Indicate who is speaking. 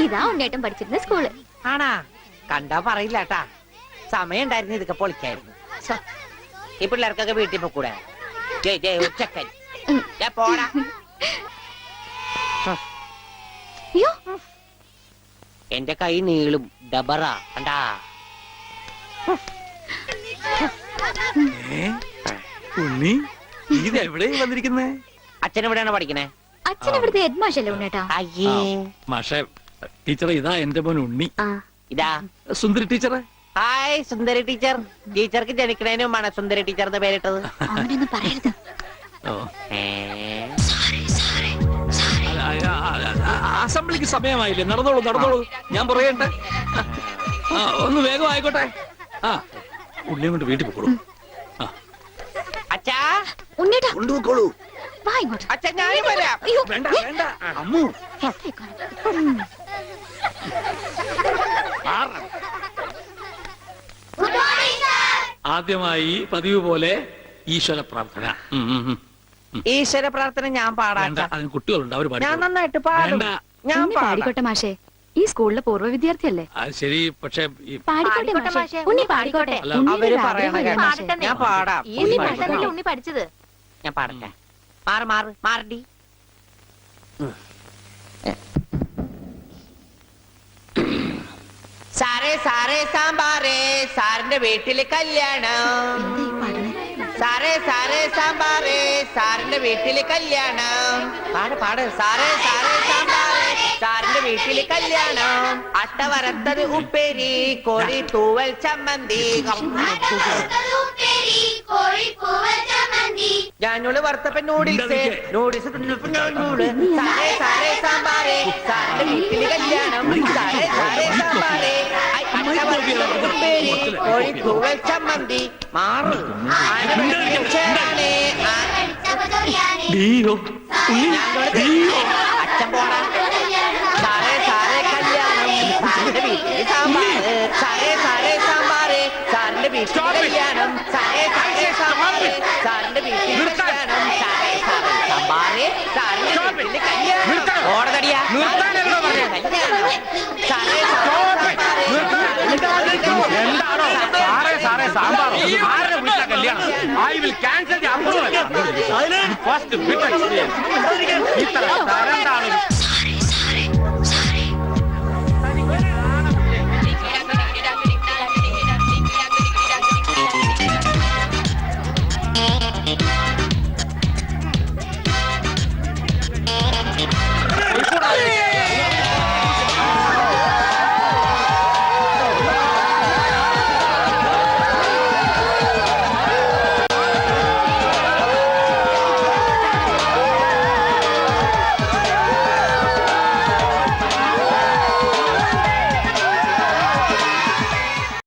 Speaker 1: ഇതാ ഉണ്ണേട്ടൻ പഠിച്ചിരുന്ന സ്കൂള്.
Speaker 2: ആണാ? കണ്ടാ പറയില്ല കേട്ടാ. സമയം ഉണ്ടായിരുന്നു ഇതൊക്കെ പൊളിക്കായിരുന്നു. ഈ പിള്ളേർക്കൊക്കെ വീട്ടിൽ പോക്കൂടെ? ഉച്ചക്കൻ പോടാ. എന്റെ കൈ നീളും ഡബറ കണ്ടാ.
Speaker 3: ഉണ്ണി ഇതെവിടെ വന്നിരിക്കുന്നേ?
Speaker 2: അച്ഛൻ എവിടെയാണ് പഠിക്കണേ?
Speaker 1: അച്ഛൻ ഇവിടുത്തെ ഹെഡ് മാഷല്ലേ ഉണ്ണേട്ടാ?
Speaker 2: അയ്യേ
Speaker 3: മാഷെ ടീച്ചറെ, ഇതാ എന്റെ മോൻ ഉണ്ണി.
Speaker 2: ഇതാ
Speaker 3: സുന്ദരി ടീച്ചറെ.
Speaker 2: ഹായ് സുന്ദരി ടീച്ചർ. ടീച്ചർക്ക് ജനിക്കണേന് മുമ്പാണ് സുന്ദരി ടീച്ചർ എന്ന് പേരിട്ടത്.
Speaker 1: അവനൊന്നും പറയരുത്.
Speaker 3: അസംബ്ലിക്ക് സമയമായില്ലേ? നടന്നോളൂ നടന്നോളൂ, ഞാൻ പറയട്ടെ. ഒന്ന് വേഗം ആയിക്കോട്ടെ. ഉള്ളിയും കൊണ്ട് വീട്ടിൽ പോക്കോളൂ.
Speaker 2: അച്ഛാ
Speaker 1: ഉണ്ണേട്ടാ
Speaker 3: കൊണ്ടുപോക്കോളൂ.
Speaker 1: വാ ഇങ്ങോട്ട്.
Speaker 2: അച്ഛൻ ഞാനും വരാം.
Speaker 3: വേണ്ട വേണ്ട അമ്മു. ആദ്യമായി പതിവ് പോലെ ഈശ്വര പ്രാർത്ഥന.
Speaker 2: ഈശ്വര പ്രാർത്ഥന ഞാൻ പാടാം.
Speaker 3: അതിന് കുട്ടികളുണ്ട്, അവര്
Speaker 2: ഞാൻ നന്നായിട്ട് പാടും. ഞാൻ
Speaker 1: പാടിക്കോട്ടെ മാഷേ, ഈ സ്കൂളിലെ പൂർവ്വ വിദ്യാർത്ഥിയല്ലേ?
Speaker 3: ശരി, പക്ഷെ
Speaker 1: പാടിക്കോട്ടെ മാഷേ. ഉണ്ണി പാടിക്കോട്ടെ.
Speaker 2: അവര് പറയണ ഞാൻ പാടാം.
Speaker 1: ഉണ്ണി പഠിച്ചത്.
Speaker 2: ഞാൻ പാടട്ടെ. മാറ് മാറ് മാറടി. സാറേ സാറേ സാമ്പാറേ സാറിന്റെ വീട്ടില് കല്യാണം. സാറേ സാറേ സാമ്പാറേ സാറിന്റെ വീട്ടില് കല്യാണം. പാട് പാട്. സാറേ സാറേ സാമ്പാറേ സാറിന്റെ വീട്ടില് കല്യാണം. അട്ട വറുത്തത് ഉപ്പേരി കോഴി തൂവൽ ചമ്മന്തി. ഞാനോട് വറുത്തപ്പൻ നൂഡിൽസ് നൂഡിൽസ്. സാറേ സാറേ സാമ്പാറേ സാറിന്റെ വീട്ടില് കല്യാണം. സാറേ സാറേ സാമ്പാറേ അട്ട വറുത്തത് ഉപ്പേരി കോഴി തൂവൽ ചമ്മന്തി. മാറ്. അച്ഛൻ പോടാ. സാറേ സാറേ കല്യാണം സാറിന്റെ വീട്ടില് സാമ്പാറ്. സാറേ സാറേ സാമ്പാറ് സാറിന്റെ വീട്ടില് കല്യാണം. സാറേ സാറേ സാമ്പാറ് സാറിന്റെ വീട്ടില് കല്യാണം. സാറേ സാറേ സാമ്പാറ് സാറിന്റെ വീട്ടില് കല്യാണം. ഓടതടിയാ കല്യാണം. സാറേ
Speaker 3: സാറേ സാറേ സാമ്പാർ ആരുടെ വീട്ടിലെ കല്യാണം? I will cancel the approval. First bit experience. ഇത്ര